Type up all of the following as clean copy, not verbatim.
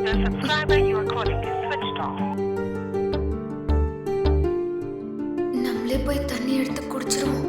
The subscriber you are calling is switched off. நம்மளே போய் தண்ணி எடுத்து குடிச்சிருவோம்.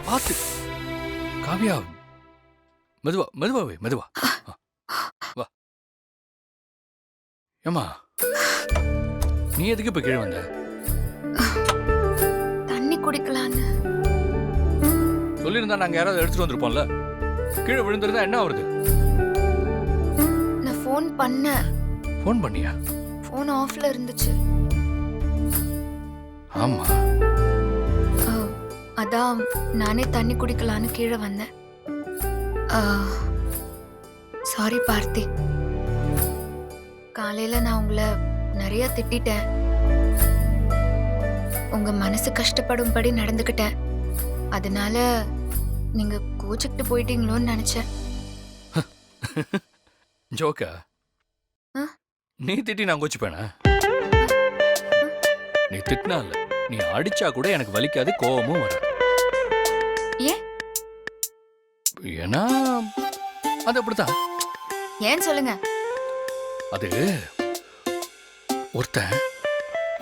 பார்த்து காவியா, மெதுவா மெதுவா வை, மெதுவா வா. ஏமா, நீ எதுக்கு இப்ப கீழே வந்த? தண்ணி குடிக்கலான்னு. சொல்லியிருந்தா நாங்க யாராவது எடுத்துட்டு வந்திருப்போம்ல. கீழே விழுந்திருந்தா என்ன ஆகுறது? நான் ஃபோன் பண்ணேன். ஃபோன் பண்ணியா? ஃபோன் ஆஃப்ல இருந்துச்சு. ஆமா. அதான் நானே தண்ணி குடிக்கலான்னு கீழே வந்தேன். சாரி பார்த்தி, காலையில நான் உங்களை நிறைய திட்டிட்டேன். உங்க மனசு கஷ்டப்படும்படி நடந்துக்கிட்டேன். அதனால நீங்க கோச்சுக்கிட்டு போயிட்டீங்களோன்னு நினைச்சேன். ஜோக்கா? ஆ? நீ திட்டி நான் கோச்சுப்பேனா? நீ திட்டினா இல்ல, நீ அடிச்சா கூட எனக்கு வலிக்காது, கோவமும் வராது. ஏன்? ஏன்னா அது அப்படித்தான். ஏன் சொல்லுங்க. அது ஒருத்தன்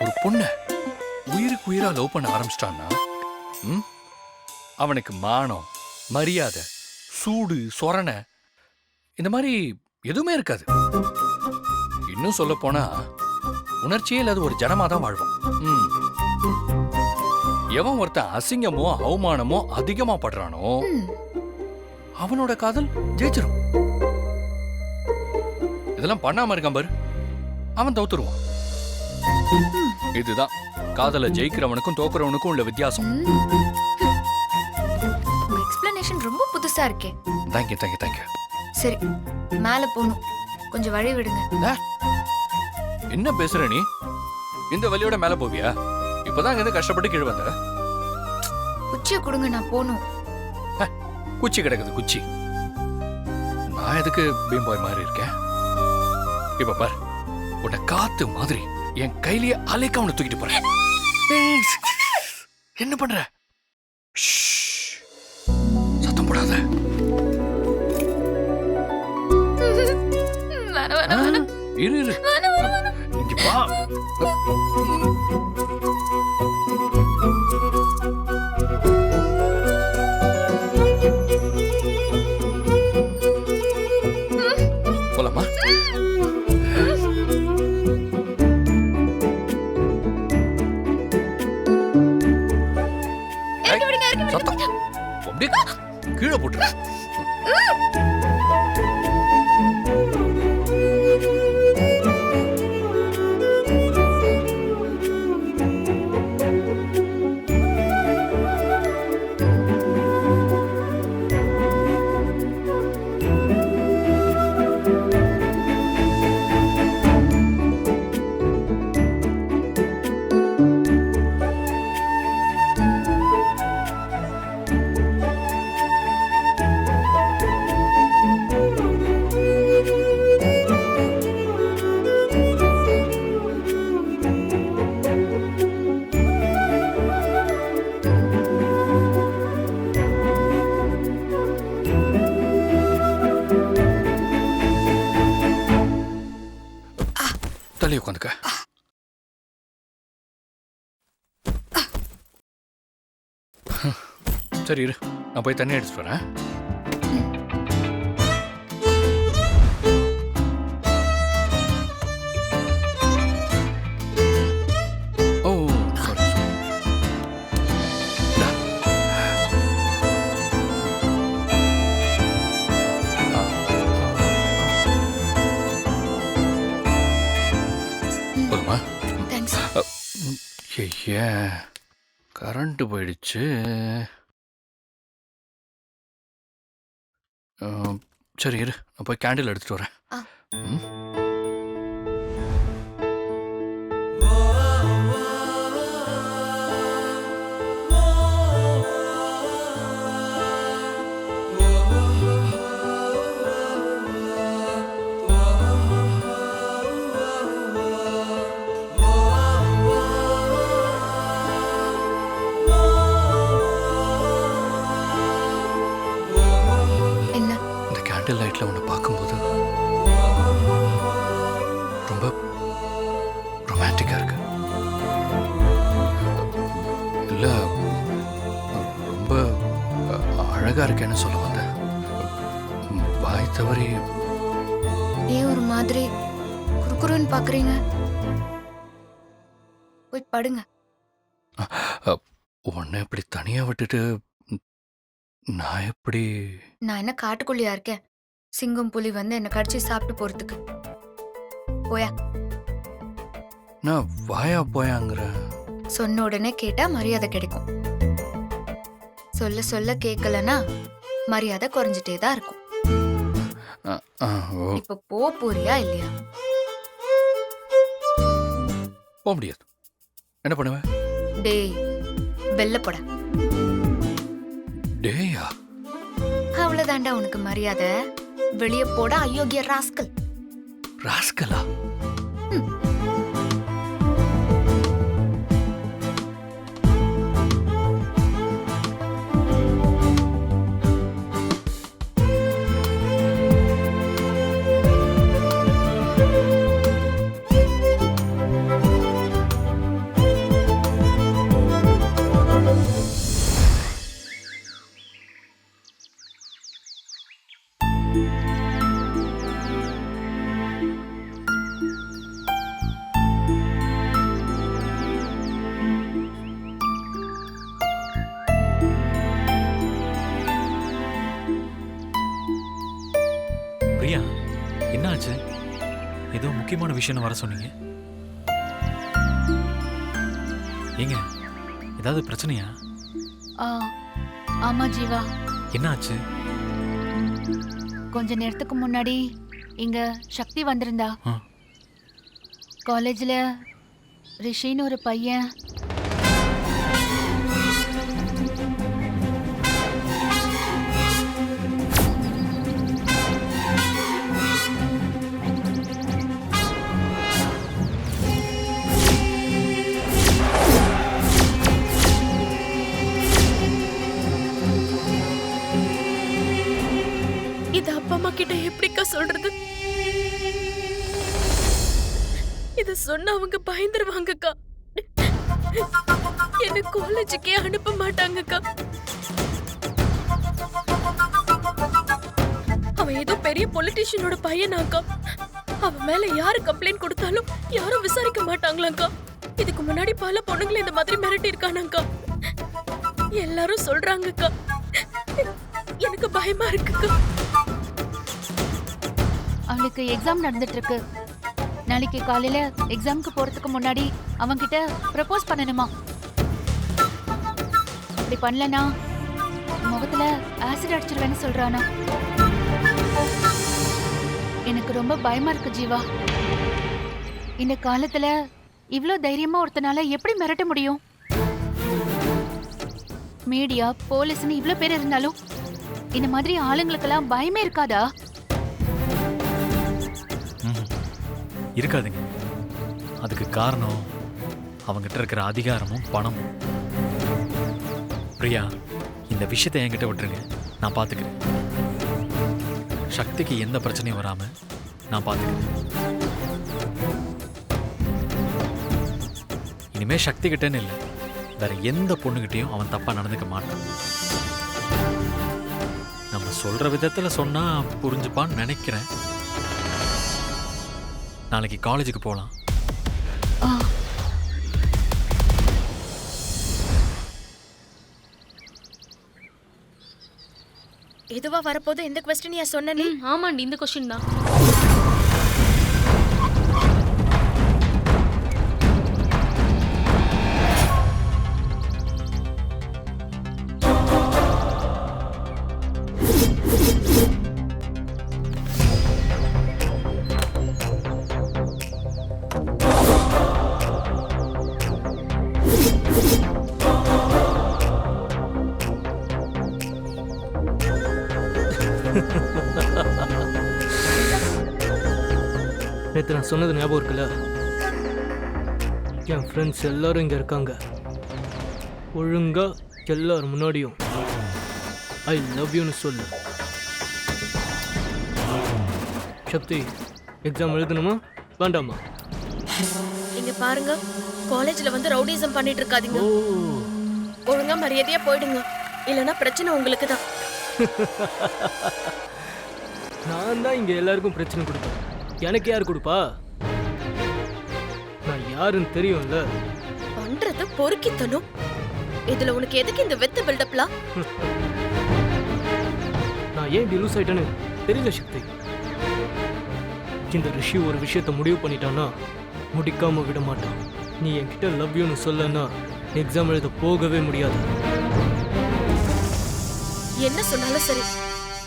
ஒரு பொண்ண உயிருக்கு உயிரா லவ் பண்ண ஆரம்பிச்சிட்டான்னா அவனுக்கு மானம், மரியாதை, சூடு, சொரணை இந்த மாதிரி எதுவுமே இருக்காது. இன்னும் சொல்ல போனா உணர்ச்சியே இல்லாத ஒரு ஜனமா தான் வாழ்வான். எவன் ஒருத்தன் அசிங்கமோ அவமானமோ அதிகமா படுறானோ அவனோட காதல் ஜெயிச்சிரும். இதெல்லாம் பண்ணாம இருக்கான் பாரு, அவன் தோத்துருவான். இதுதான் காதல ஜெயிக்கிறவனுக்கும் தோக்குறவனுக்கும் உள்ள வித்தியாசம். உங்க எக்ஸ்பிளனேஷன் ரொம்ப புதுசா இருக்கே. Thank you thank you thank you. சரி, மேல போகணும், கொஞ்சம் வழி விடுங்க. என்ன பேசுற நீ? இந்த வழியோட மேல போவியா? இப்பதான் இங்க கஷ்டப்பட்டு கீழே வந்த. குச்சியை கொடுங்க, நான் போகணும். குச்சி கிடக்குது குச்சி. நான் எதுக்கு பீம்பாய் மாதிரி இருக்கேன்? இப்ப பாரு, உன்னை காத்து மாதிரி என் கையிலேயே அலைக்க அவனை தூக்கிட்டு போறேன். என்ன பண்ற? சத்தம் போடாத. இரு இரு, இங்க வா. போலாமா? சத்தம் அப்படியே கீழே போட்டுரு. தள்ளி உட்காந்துக்க. சரி இரு, நான் போய் தண்ணி எடுத்துட்டு வரேன். ஓ சாரி. போதுமா? தேங்க்ஸ். ஐயா, கரண்ட் போயிடுச்சு. சரி இரு, நான் போய் கேண்டில் எடுத்துட்டு வரேன். ஆ. ம். என்ன? இந்த கேண்டில் லைட்ல உன்னை பார்க்கும்போது ரொம்ப ரொமான்டிக்கா இருக்கு. இல்ல, ரொம்ப அழகா இருக்கேன்னு சொல்ல வந்தேன். வாய் தவறி ஏன் ஒரு மாதிரி குறுகுறுன்னு பாக்குறீங்க? போய் படுங்க. உன்னை இப்படி தனியா விட்டுட்டு நான் எப்படி? நான் என்ன காட்டுக்குள்ளியா இருக்கேன்? சிங்கம் புலி வந்து என்ன கடிச்சு சாப்பிட்டு போறதுக்கு. போயா. நான் வாயா போயாங்கிற? சொன்ன உடனே கேட்டா மரியாதை கிடைக்கும். சொல்ல சொல்ல கேட்கலனா மரியாதை குறைஞ்சிட்டே தான் இருக்கும். இப்ப போறியா இல்லையா? போக முடியாது. என்ன பண்ணுவேன்? டேய், வெள்ள போட. டேயா? அவ்வளவுதாண்டா உனக்கு மரியாதை. வெளியே போட அயோக்கிய ராஸ்கல். ராஸ்கலா? பிரியா, என்ன ஆச்சு? ஏதோ முக்கியமான விஷயம் வர சொன்னீங்க. ஏங்க, ஏதாவது பிரச்சனையா? ஆமா ஜீவா, என்ன ஆச்சு? கொஞ்ச நேரத்துக்கு முன்னாடி இங்க சக்தி வந்திருந்தா. ஆ. காலேஜ்ல ரிஷின்னு ஒரு பையன் இது அப்பா அம்மா கிட்ட எப்படிக்கா சொல்றது? இத சொன்ன அவங்க பயந்துருவாங்கக்கா. என்ன காலேஜுக்கே அனுப்ப மாட்டாங்கக்கா. அவன் ஏதோ பெரிய பொலிட்டிஷியனோட பையனாக்கா. அவன் மேல யாரு கம்ப்ளைண்ட் கொடுத்தாலும் யாரும் விசாரிக்க மாட்டாங்களாக்கா. இதுக்கு முன்னாடி பல பொண்ணுங்களை இந்த மாதிரி மிரட்டி இருக்கானாக்கா. எல்லாரும் சொல்றாங்கக்கா. எனக்கு பயமா இருக்குக்கா. அவளுக்கு எக்ஸாம் நடந்துட்டு இருக்கு. நாளைக்கு காலையில எக்ஸாம்க்கு போறதுக்கு முன்னாடி அவன்கிட்ட ப்ரப்போஸ் பண்ணணுமா. அப்படி பண்ணலனா முகத்துல ஆசிட் அடிச்சிருவேன்னு சொல்றானா. எனக்கு ரொம்ப பயமா இருக்கு ஜீவா. இந்த காலத்துல இவ்ளோ தைரியமா ஒருத்தனால எப்படி மிரட்ட முடியும்? மீடியா, போலீஸ்னு இவ்ளோ பேர் இருந்தாலும் இந்த மாதிரி ஆளுங்களுக்கெல்லாம் பயமே இருக்காதா? இருக்காதுங்க. அதுக்கு காரணம் அவங்ககிட்ட இருக்கிற அதிகாரமும் பணமும். பிரியா, இந்த விஷயத்தை என்கிட்ட விட்டுருங்க, நான் பார்த்துக்கிறேன். சக்திக்கு எந்த பிரச்சனையும் வராம நான் பார்த்துக்கிறேன். இனிமே சக்தி கிட்டேன்னு இல்லை, வேற எந்த பொண்ணுகிட்டையும் அவன் தப்பா நடந்துக்க மாட்டான். நம்ம சொல்ற விதத்துல சொன்னா புரிஞ்சுப்பான்னு நினைக்கிறேன். நாளைக்கு காலேஜுக்கு போகலாம். எதுவா வரப்போது எந்த கொஸ்டின் சொன்னே? ஆமாண்டி, இந்த கொஸ்டின் தான். நேற்று நான் சொன்னது ஞாபகம் இருக்குல்ல? என் ஃப்ரெண்ட்ஸ் எல்லாரும் இங்கே இருக்காங்க. ஒழுங்கா எல்லாரும் முன்னாடியும் ஐ லவ் யூன்னு சொல்லு. சக்தி, எக்ஸாம் எழுதணுமா வேண்டாமா? இங்க பாருங்க, காலேஜ்ல வந்து ரவுடிசம் பண்ணிட்டு இருக்காதீங்க. ஓ, ஒழுங்கா மரியாதையா போயிடுங்க, இல்லைன்னா பிரச்சனை உங்களுக்கு தான். நான் தான் இங்கே எல்லாருக்கும் பிரச்சனை கொடுப்பேன். எனக்கு யார் கொடுப்பா? நான் யாருன்னு தெரியும்ல. பண்றத பொறுக்கித்தனும். இதுல உனக்கு எதுக்கு இந்த வெத்த பில்டப்லாம்? நான் ஏன் இப்படி லூஸ் ஆயிட்டேன்னு தெரியல சக்தி. இந்த ரிஷி ஒரு விஷயத்த முடிவு பண்ணிட்டான்னா முடிக்காம விட மாட்டான். நீ என்கிட்ட லவ் யூன்னு சொல்லனா எக்ஸாம் எழுத போகவே முடியாது. என்ன சொன்னாலும் சரி,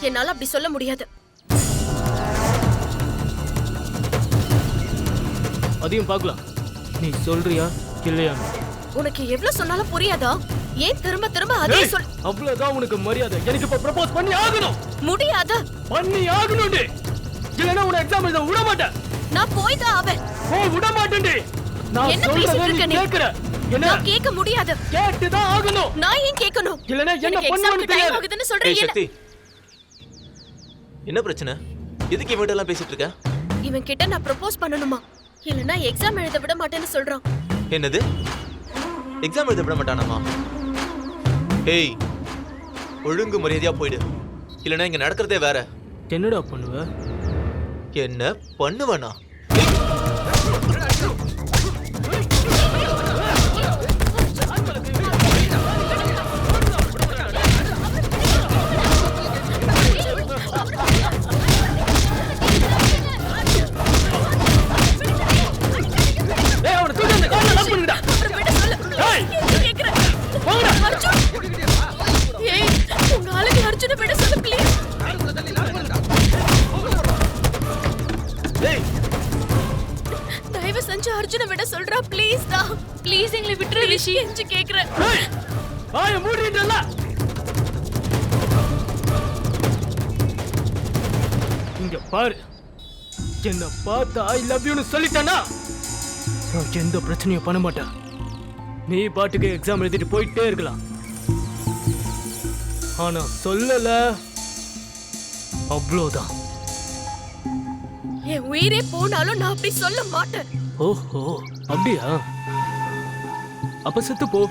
என்னால அப்படி சொல்ல முடியாது. அதையும் பார்க்கலாம். நீ சொல்றியா இல்லையா? உனக்கு எவ்வளவு சொன்னாலும் புரியாதா? ஏன் திரும்ப திரும்ப அதே சொல்? அவ்வளவுதான் உனக்கு மரியாதை. எனக்கு இப்ப ப்ரப்போஸ் பண்ணி ஆகணும். முடியாத. பண்ணி ஆகணும்டி. இல்லனா உன எக்ஸாம் எழுத விட மாட்டேன். நான் போய் தான் ஆவேன். ஓ, விட மாட்டேன்டி. நான் என்ன பேசிட்டு சொல்றத இருக்க நீ நீ? கேக்குற. என்ன? நான் கேட்க முடியாது. கேட்டு தான் ஆகணும். நான் ஏன் கேட்கணும்? இல்லனா என்ன எனக்கு பண்ணுவேன்னு எக்ஸாம்க்கு டைம் தெரியாது. ஆகுதுன்னு சொல்றேன். ஏய் என்ன? சக்தி, என்ன பிரச்சனை? எதுக்கு இவன்ட்ட எல்லாம் பேசிட்டு இருக்க? இவன் கிட்ட நான் ப்ரப்போஸ் பண்ணணுமா? இல்லனா எக்ஸாம் எழுத விட மாட்டேன்னு சொல்றான். என்னது? எக்ஸாம் எழுத விட மாட்டானாமா? ஏய், ஒழுங்கு மரியாதையா போயிடு, இல்லனா இங்க நடக்கிறதே வேற. என்னடா பண்ணுவ? என்ன பண்ணுவனா? ஏய், அவன தூக்கி அந்த கால்ல லாக் பண்ணுடா. அப்புறம் விட சொல்லு. ஏய், என்ன கேக்குற? போடா. அர்ஜுன். ஏய், உங்க ஆளுக்கு அர்ஜுனை விட சொல்லு ப்ளீஸ். ஏய், தயவு செஞ்சு அர்ஜுனை விட சொல்றா ப்ளீஸ் டா. ப்ளீஸ் எங்களை விட்டுரு ரிஷி. எஞ்சு கேக்குறேன். ஏய், வாய மூடிட்டல்ல. இங்க பாரு, என்ன பார்த்து ஐ லவ் யூன்னு சொல்லிட்டானா நான் எந்த பிரச்சனையும் பண்ண மாட்டேன். நீ பாட்டுக்கு எக்ஸாம் எழுதிட்டு போயிட்டே இருக்கலாம். ஆனா சொல்லல, அவ்வளோதான். என் உயிரே போனாலும் நான் அப்படி சொல்ல மாட்டேன். ஓஹோ, அப்படியா? அப்ப செத்து போ.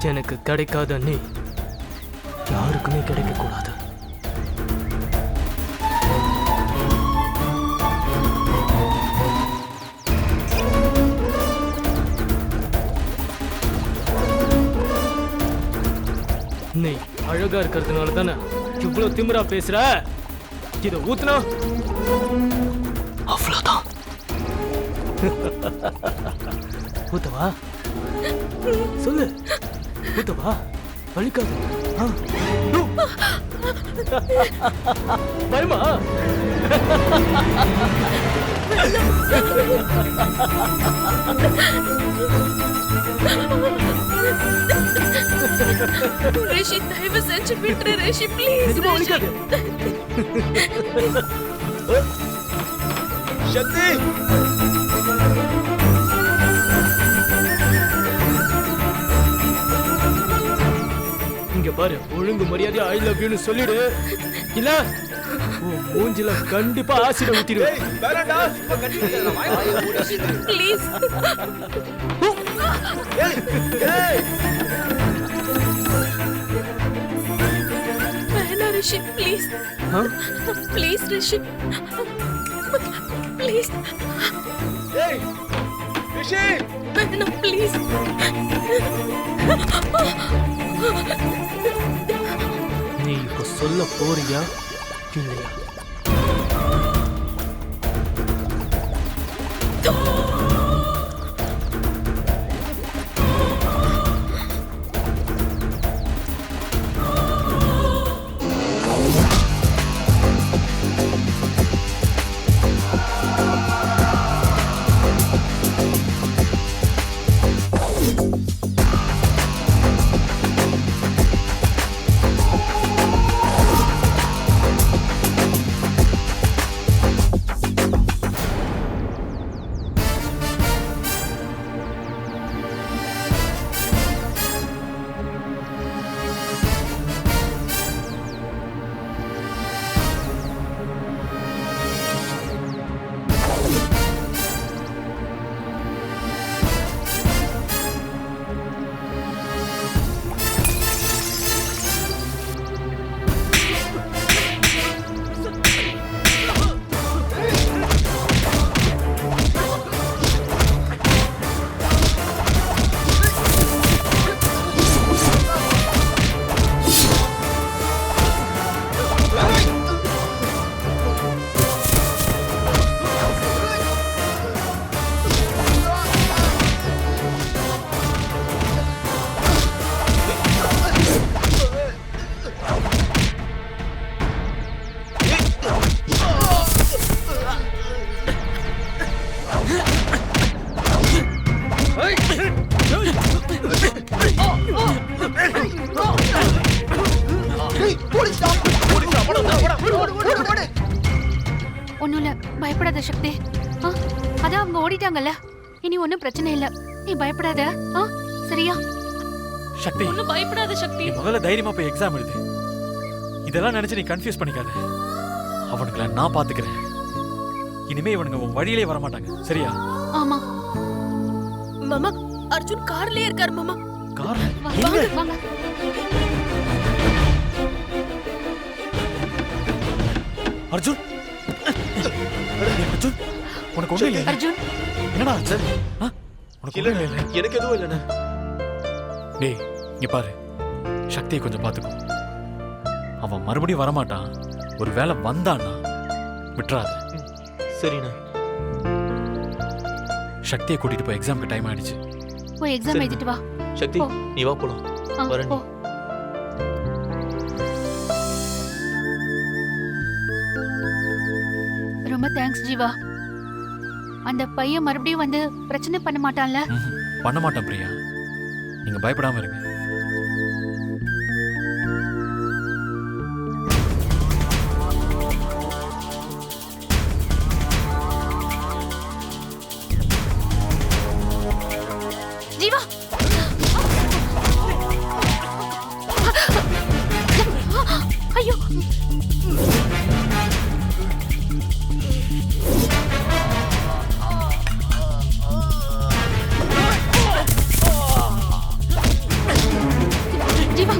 எனக்கு கிடைக்காத நீ யாருக்குமே கிடைக்க கூடாது. நீ அழகா இருக்கிறதுனால தானே இவ்வளவு திமிரா பேசுற. இத ஊத்துனா அவ்வளவுதான். ஊத்தவா? சொல்லு, ஊத்தவா? வலிக்காது. பயமா? ரிஷி தயவு செஞ்சு விட்டுரு ரிஷி ப்ளீஸ். நிஜமா வலிக்காது. சக்தி, இங்க பாரு, ஒழுங்கு மரியாதையா ஐ லவ் யூன்னு சொல்லிடு. இல்ல உன் மூஞ்சில கண்டிப்பா ஆசிட ஊத்திடுவேன். ப்ளீஸ். வேணாம் ரிஷி ப்ளீஸ். Please Rishi please. வேணாம் ப்ளீஸ். நீ இப்ப சொல்ல போறியா இல்லையா? ஒண்ணும் இல்ல, பயப்படாத சக்தி. ஆ, அதான் அவங்க ஓடிட்டாங்கல்ல, இனி ஒண்ணும் பிரச்சனை இல்ல. நீ பயப்படாத. ஆ, சரியா? சக்தி, ஒன்னும் பயப்படாத சக்தி. நீ முதல்ல தைரியமா போய் எக்ஸாம் எழுது. இதெல்லாம் நினைச்சு நீ கன்ஃபியூஸ் பண்ணிக்காத. அவனுங்களை நான் பாத்துக்கிறேன். இனிமே இவனுங்க உன் வழியிலே வர மாட்டாங்க, சரியா? ஆமா. மாமா, அர்ஜுன் கார்லயே இருக்காரு மாமா. கார் வாங்க வாங்க. அர்ஜுன், அர்ஜுன், உனக்கு ஒண்ணும் இல்லை? அர்ஜுன், என்னடா ஆச்சு? உனக்கு ஒண்ணும் இல்லை? எனக்கு எதுவும் இல்லைண்ணே. டேய், இங்க பாரு, சக்தியை கொஞ்சம் பாத்துக்கோ. அவன் மறுபடியும் வரமாட்டான். ஒரு வேளை வந்தான்னா விட்டுறாது. சரிண்ணே. சக்தியை கூட்டிட்டு போய் எக்ஸாமுக்கு டைம் ஆயிடுச்சு. போய் எக்ஸாம் எழுதிட்டு வா. சக்தி, போ. நீ வா போலாம். ஆ, வரேன். போ. ரொம்ப தேங்க்ஸ் ஜீவா. அந்த பையன் மறுபடியும் வந்து பிரச்சனை பண்ண மாட்டான்ல? பண்ண மாட்டேன் பிரியா, நீங்க பயப்படாம இருங்க. ஜீவா, ஐயோ, ஜீவா,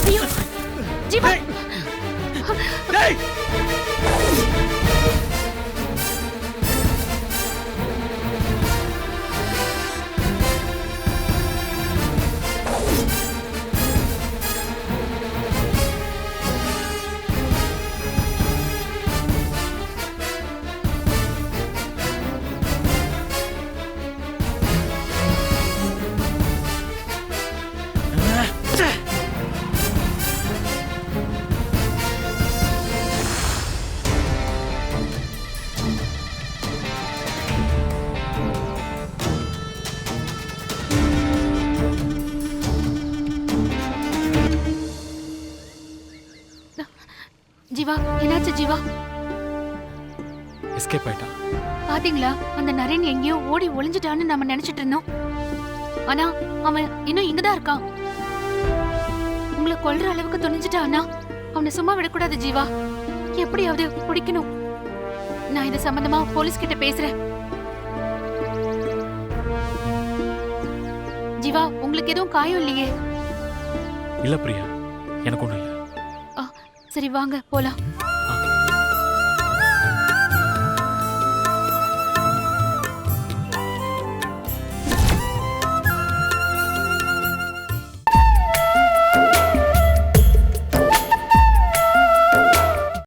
ஐயோ, ஜீவா. ஜீவா, என்னாச்சு ஜீவா? எஸ்கேப் ஆயிட்டான். பாத்தீங்களா, அந்த நரேன் எங்கேயோ ஓடி ஒளிஞ்சிட்டான்னு நம்ம நினைச்சிட்டு இருந்தோம். ஆனா அவன் இன்னும் இங்கதான் இருக்கான். உங்களை கொல்ற அளவுக்கு துணிஞ்சிட்டான்னா அவனை சும்மா விடக்கூடாது ஜீவா. எப்படியாவது பிடிக்கணும். நான் இது சம்பந்தமா போலீஸ் கிட்ட பேசுறேன். ஜீவா, உங்களுக்கு எதுவும் காயம் இல்லையே? இல்ல பிரியா, எனக்கு ஒண்ணும் இல்லை. சரி வாங்க போலாம்.